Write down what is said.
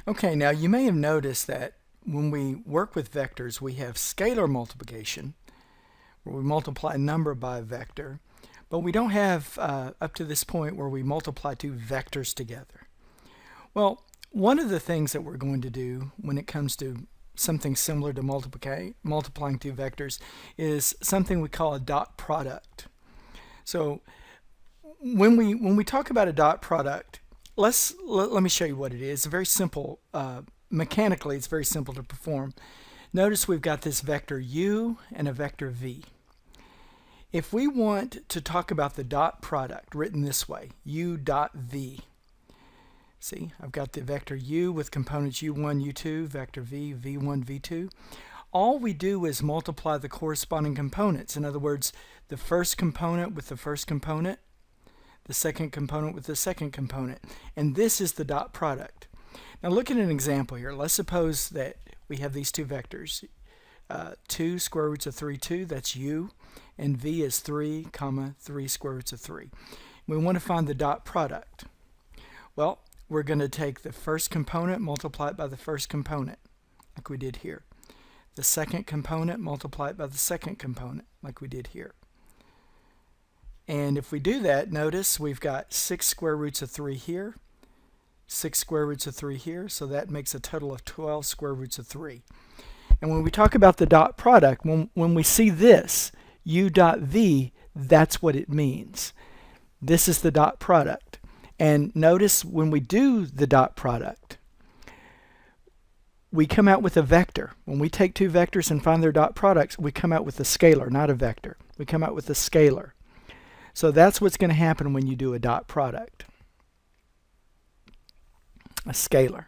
Okay, now you may have noticed that when we work with vectors, we have scalar multiplication, where we multiply a number by a vector, but we don't have up to this point where we multiply two vectors together. Well, one of the things that we're going to do when it comes to something similar to multiplying two vectors is something we call a dot product. So when we talk about a dot product, let me show you what it is. It's very simple. Mechanically, it's very simple to perform. Notice we've got this vector u and a vector v. If we want to talk about the dot product written this way, u dot v. See, I've got the vector u with components u1, u2, vector v, v1, v2. All we do is multiply the corresponding components. In other words, the first component with the first component, the second component with the second component. And this is the dot product. Now look at an example here. Let's suppose that we have these two vectors. 2 square roots of 3, 2, that's u, and v is 3, comma, 3 square roots of 3. We want to find the dot product. Well, we're going to take the first component, multiply it by the first component, like we did here. The second component, multiply it by the second component, like we did here. And if we do that, notice we've got 6 square roots of 3 here, 6 square roots of 3 here, so that makes a total of 12 square roots of 3. And when we talk about the dot product, when we see this, u dot v, that's what it means. This is the dot product. And notice when we do the dot product, we come out with a vector. When we take two vectors and find their dot products, we come out with a scalar, not a vector. We come out with a scalar. So that's what's going to happen when you do a dot product. A scalar.